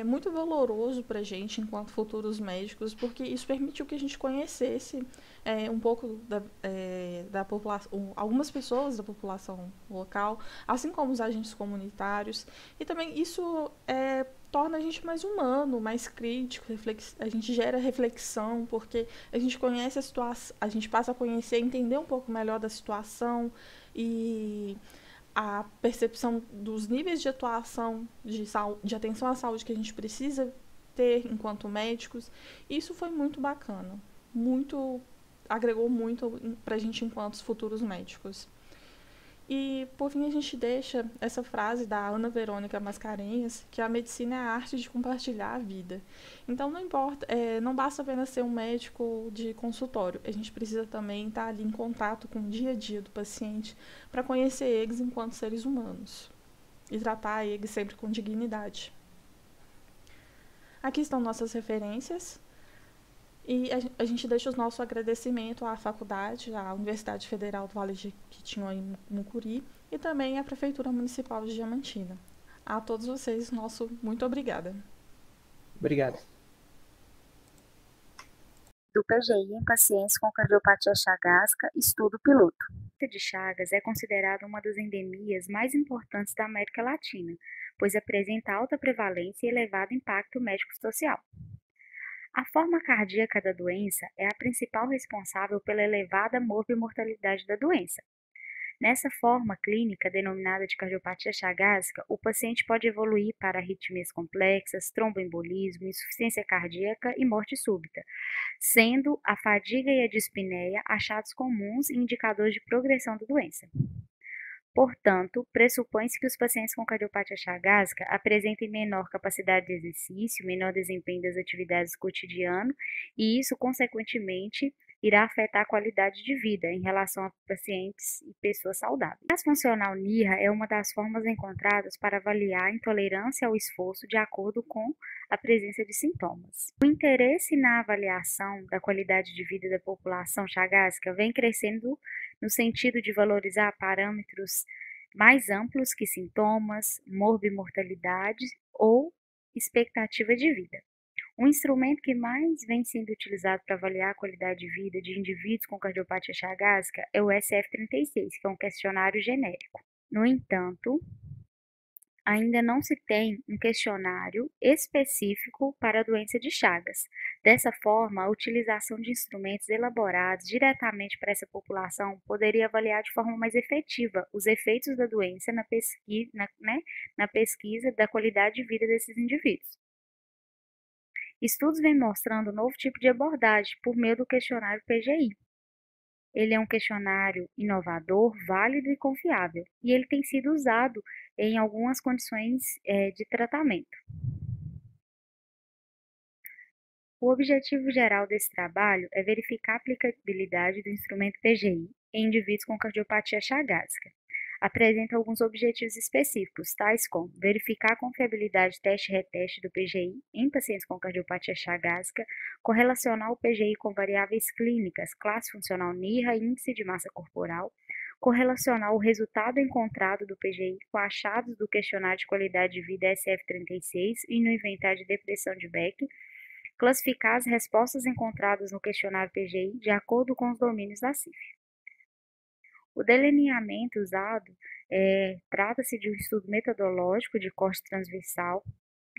muito valoroso para a gente enquanto futuros médicos, porque isso permitiu que a gente conhecesse um pouco da população, algumas pessoas da população local, assim como os agentes comunitários, e também isso torna a gente mais humano, mais crítico, a gente gera reflexão, porque a gente conhece a situação, a gente passa a conhecer, entender um pouco melhor da situação e a percepção dos níveis de atuação de atenção à saúde que a gente precisa ter enquanto médicos. Isso foi muito bacana, agregou muito para a gente enquanto futuros médicos. E, por fim, a gente deixa essa frase da Ana Verônica Mascarenhas, que a medicina é a arte de compartilhar a vida. Então, não importa, não basta apenas ser um médico de consultório, a gente precisa também estar ali em contato com o dia a dia do paciente para conhecer eles enquanto seres humanos e tratar eles sempre com dignidade. Aqui estão nossas referências. E a gente deixa o nosso agradecimento à faculdade, à Universidade Federal do Vale de Quitinhonha em Mucuri e também à Prefeitura Municipal de Diamantina. A todos vocês, nosso muito obrigada. Obrigado. Do PGI em pacientes com cardiopatia chagásica, estudo piloto. A doença de Chagas é considerada uma das endemias mais importantes da América Latina, pois apresenta alta prevalência e elevado impacto médico-social. A forma cardíaca da doença é a principal responsável pela elevada morbimortalidade da doença. Nessa forma clínica, denominada de cardiopatia chagásica, o paciente pode evoluir para arritmias complexas, tromboembolismo, insuficiência cardíaca e morte súbita, sendo a fadiga e a dispneia achados comuns e indicadores de progressão da doença. Portanto, pressupõe-se que os pacientes com cardiopatia chagásica apresentem menor capacidade de exercício, menor desempenho das atividades do cotidiano, e isso, consequentemente, irá afetar a qualidade de vida em relação a pacientes e pessoas saudáveis. A funcional NIRA é uma das formas encontradas para avaliar a intolerância ao esforço de acordo com a presença de sintomas. O interesse na avaliação da qualidade de vida da população chagásica vem crescendo no sentido de valorizar parâmetros mais amplos que sintomas, morbimortalidade ou expectativa de vida. Um instrumento que mais vem sendo utilizado para avaliar a qualidade de vida de indivíduos com cardiopatia chagásica é o SF-36, que é um questionário genérico. No entanto, ainda não se tem um questionário específico para a doença de Chagas. Dessa forma, a utilização de instrumentos elaborados diretamente para essa população poderia avaliar de forma mais efetiva os efeitos da doença na pesquisa da qualidade de vida desses indivíduos. Estudos vêm mostrando um novo tipo de abordagem por meio do questionário PGI. Ele é um questionário inovador, válido e confiável, e ele tem sido usado em algumas condições de tratamento. O objetivo geral desse trabalho é verificar a aplicabilidade do instrumento PGI em indivíduos com cardiopatia chagásica. Apresenta alguns objetivos específicos, tais como verificar a confiabilidade teste-reteste do PGI em pacientes com cardiopatia chagásica, correlacionar o PGI com variáveis clínicas, classe funcional NIRA e índice de massa corporal, correlacionar o resultado encontrado do PGI com achados do questionário de qualidade de vida SF36 e no inventário de depressão de Beck, classificar as respostas encontradas no questionário PGI de acordo com os domínios da CIF. O delineamento usado trata-se de um estudo metodológico de corte transversal.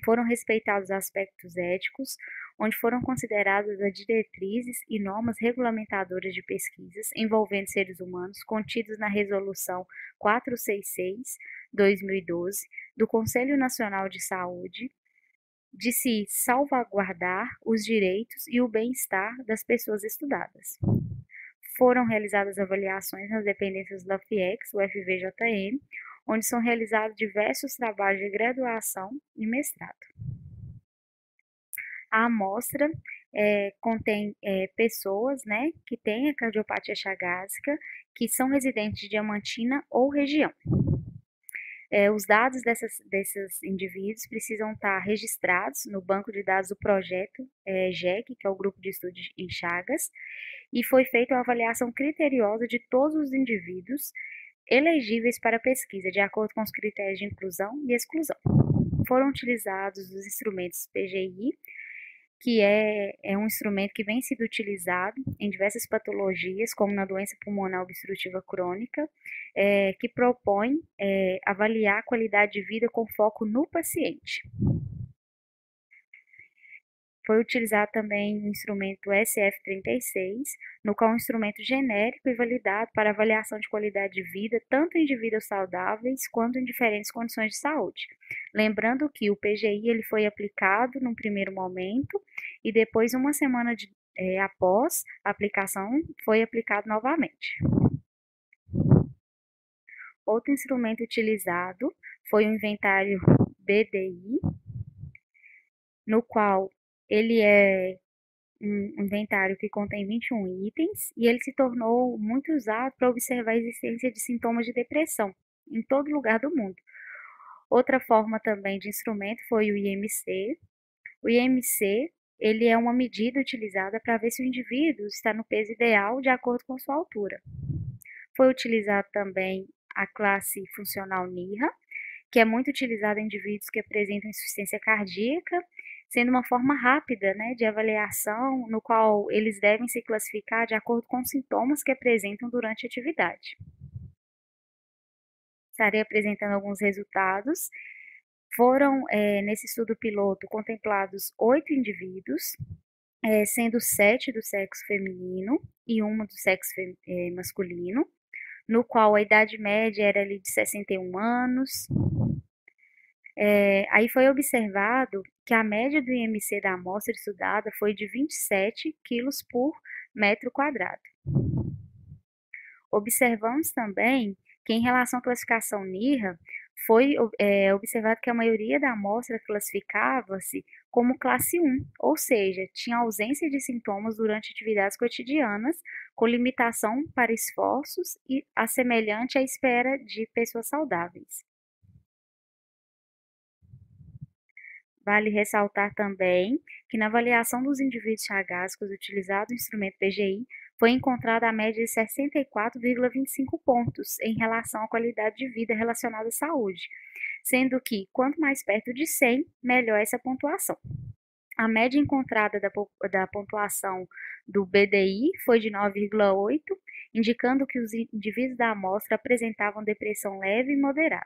Foram respeitados aspectos éticos, onde foram consideradas as diretrizes e normas regulamentadoras de pesquisas envolvendo seres humanos contidos na Resolução 466/2012 do Conselho Nacional de Saúde, de se salvaguardar os direitos e o bem-estar das pessoas estudadas. Foram realizadas avaliações nas dependências da FIEX, o FVJM, onde são realizados diversos trabalhos de graduação e mestrado. A amostra contém pessoas, né, que têm a cardiopatia chagásica, que são residentes de Diamantina ou região. Os dados desses indivíduos precisam estar registrados no banco de dados do projeto GEC, que é o Grupo de Estudo em Chagas, e foi feita uma avaliação criteriosa de todos os indivíduos elegíveis para pesquisa, de acordo com os critérios de inclusão e exclusão. Foram utilizados os instrumentos PGI, que é um instrumento que vem sendo utilizado em diversas patologias, como na doença pulmonar obstrutiva crônica, que propõe avaliar a qualidade de vida com foco no paciente. Foi utilizado também o instrumento SF36, no qual é um instrumento genérico e validado para avaliação de qualidade de vida, tanto em indivíduos saudáveis quanto em diferentes condições de saúde. Lembrando que o PGI ele foi aplicado num primeiro momento e depois, uma semana após a aplicação, foi aplicado novamente. Outro instrumento utilizado foi o inventário BDI, no qual ele é um inventário que contém 21 itens e ele se tornou muito usado para observar a existência de sintomas de depressão em todo lugar do mundo. Outra forma também de instrumento foi o IMC. O IMC ele é uma medida utilizada para ver se o indivíduo está no peso ideal de acordo com sua altura. Foi utilizado também a classe funcional NIRA, que é muito utilizada em indivíduos que apresentam insuficiência cardíaca, sendo uma forma rápida, né, de avaliação, no qual eles devem se classificar de acordo com os sintomas que apresentam durante a atividade. Estarei apresentando alguns resultados. Foram, nesse estudo piloto, contemplados 8 indivíduos, sendo 7 do sexo feminino e 1 do sexo masculino, no qual a idade média era ali de 61 anos. Aí foi observado que a média do IMC da amostra estudada foi de 27 quilos por metro quadrado. Observamos também que, em relação à classificação NIRA, foi observado que a maioria da amostra classificava-se como classe 1, ou seja, tinha ausência de sintomas durante atividades cotidianas, com limitação para esforços e assemelhante à espera de pessoas saudáveis. Vale ressaltar também que, na avaliação dos indivíduos chagásicos utilizado o instrumento PGI, foi encontrada a média de 64,25 pontos em relação à qualidade de vida relacionada à saúde, sendo que, quanto mais perto de 100, melhor essa pontuação. A média encontrada da pontuação do BDI foi de 9,8, indicando que os indivíduos da amostra apresentavam depressão leve e moderada.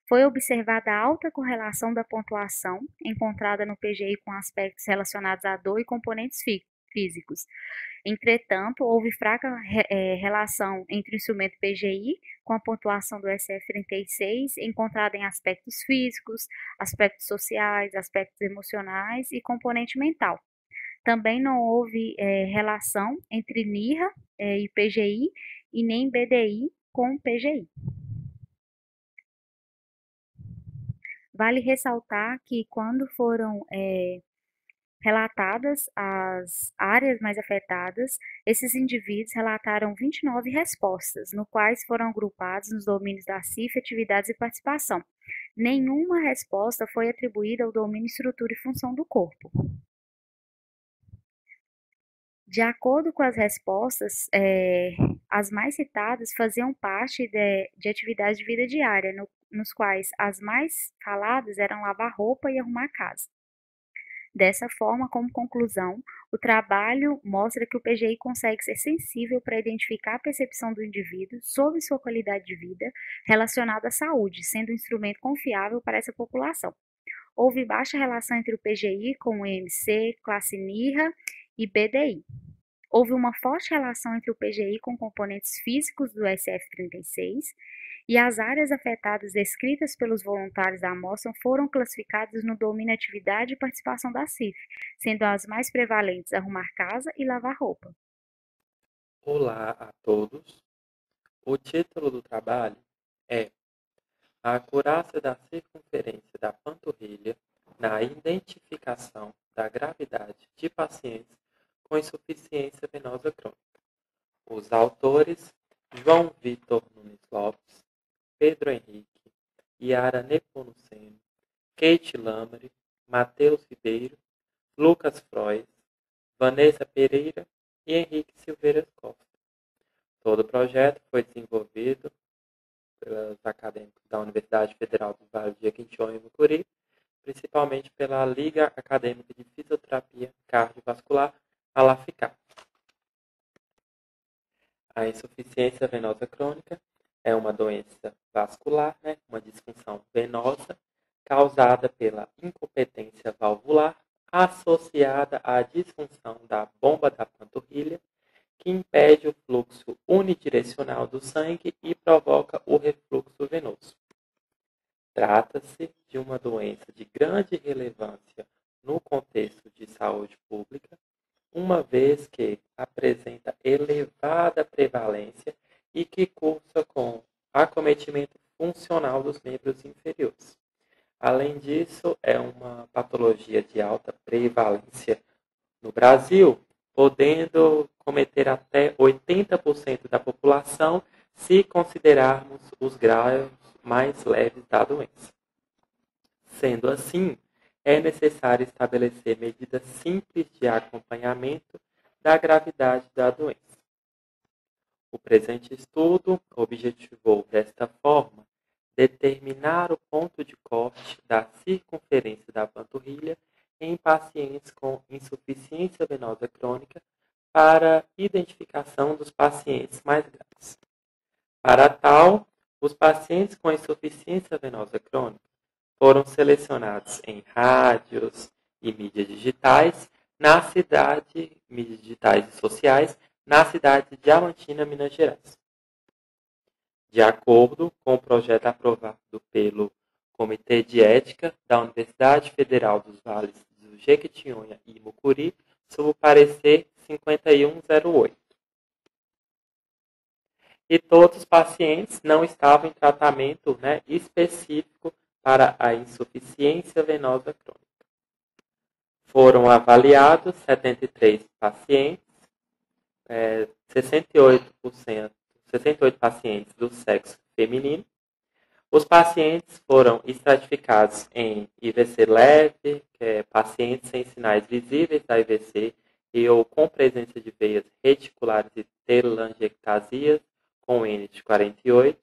Foi observada a alta correlação da pontuação encontrada no PGI com aspectos relacionados à dor e componentes físicos. Entretanto, houve fraca relação entre o instrumento PGI com a pontuação do SF36, encontrada em aspectos físicos, aspectos sociais, aspectos emocionais e componente mental. Também não houve relação entre NIRA e PGI e nem BDI com PGI. Vale ressaltar que, quando foram Relatadas as áreas mais afetadas, esses indivíduos relataram 29 respostas, no quais foram agrupados nos domínios da CIF, atividades e participação. Nenhuma resposta foi atribuída ao domínio estrutura e função do corpo. De acordo com as respostas, as mais citadas faziam parte de atividades de vida diária, nos quais as mais faladas eram lavar roupa e arrumar a casa. Dessa forma, como conclusão, o trabalho mostra que o PGI consegue ser sensível para identificar a percepção do indivíduo sobre sua qualidade de vida relacionada à saúde, sendo um instrumento confiável para essa população. Houve baixa relação entre o PGI com o IMC, classe NIRA e BDI. Houve uma forte relação entre o PGI com componentes físicos do SF-36 e as áreas afetadas descritas pelos voluntários da amostra foram classificadas no domínio atividade e participação da CIF, sendo as mais prevalentes arrumar casa e lavar roupa. Olá a todos. O título do trabalho é A acurácia da circunferência da panturrilha na identificação da gravidade de pacientes com insuficiência venosa crônica. Os autores, João Vitor Nunes Lopes, Pedro Henrique, Yara Nepomuceno, Kate Lamery, Matheus Ribeiro, Lucas Frois, Vanessa Pereira e Henrique Silveira Costa. Todo o projeto foi desenvolvido pelos acadêmicos da Universidade Federal do Vale do Jequitinhonha e Mucuri, principalmente pela Liga Acadêmica de Fisioterapia Cardiovascular, a LAFICAP. A insuficiência venosa crônica é uma doença vascular, uma disfunção venosa causada pela incompetência valvular associada à disfunção da bomba da panturrilha, que impede o fluxo unidirecional do sangue e provoca o refluxo venoso. Trata-se de uma doença de grande relevância no contexto de saúde pública, uma vez que apresenta elevada prevalência e que cursa com acometimento funcional dos membros inferiores. Além disso, é uma patologia de alta prevalência no Brasil, podendo cometer até 80% da população se considerarmos os graus mais leves da doença. Sendo assim, é necessário estabelecer medidas simples de acompanhamento da gravidade da doença. O presente estudo objetivou, desta forma, determinar o ponto de corte da circunferência da panturrilha em pacientes com insuficiência venosa crônica para identificação dos pacientes mais graves. Para tal, os pacientes com insuficiência venosa crônica foram selecionados em rádios e mídias digitais mídias digitais e sociais, na cidade de Diamantina, Minas Gerais. De acordo com o projeto aprovado pelo Comitê de Ética da Universidade Federal dos Vales do Jequitinhonha e Mucuri, sob o parecer 5108. E todos os pacientes não estavam em tratamento específico para a insuficiência venosa crônica. Foram avaliados 73 pacientes, 68 pacientes do sexo feminino. Os pacientes foram estratificados em IVC leve, que é pacientes sem sinais visíveis da IVC e ou com presença de veias reticulares e telangiectasias, com N de 48,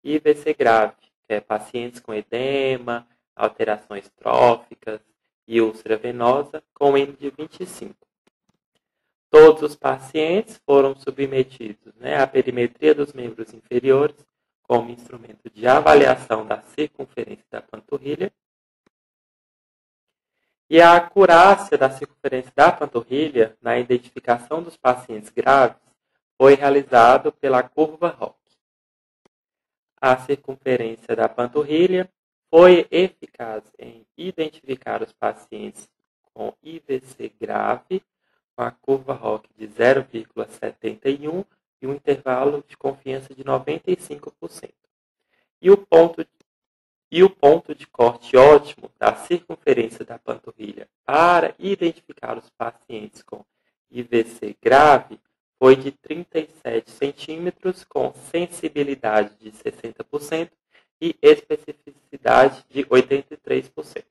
e IVC grave, que é pacientes com edema, alterações tróficas e úlcera venosa, com N de 25. Todos os pacientes foram submetidos à perimetria dos membros inferiores como instrumento de avaliação da circunferência da panturrilha. E a acurácia da circunferência da panturrilha na identificação dos pacientes graves foi realizado pela curva ROC. A circunferência da panturrilha foi eficaz em identificar os pacientes com IVC grave, com a curva ROC de 0,71 e um intervalo de confiança de 95%. E o ponto de corte ótimo da circunferência da panturrilha para identificar os pacientes com IVC grave foi de 37 centímetros, com sensibilidade de 60% e especificidade de 83%.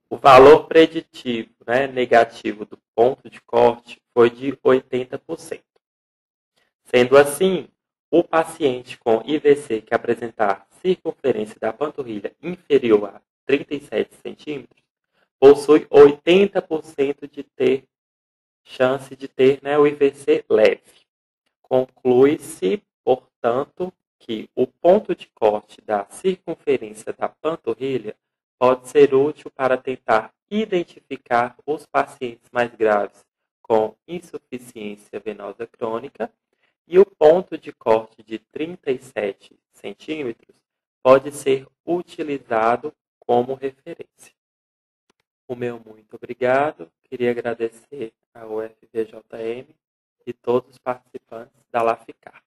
O valor preditivo, negativo do ponto de corte foi de 80%. Sendo assim, o paciente com IVC que apresentar circunferência da panturrilha inferior a 37 centímetros possui 80% de ter chance de ter o IVC leve. Conclui-se, portanto, que o ponto de corte da circunferência da panturrilha pode ser útil para tentar identificar os pacientes mais graves com insuficiência venosa crônica, e o ponto de corte de 37 centímetros pode ser utilizado como referência. O meu muito obrigado. Queria agradecer ao FVJM e todos os participantes da LAFICAR.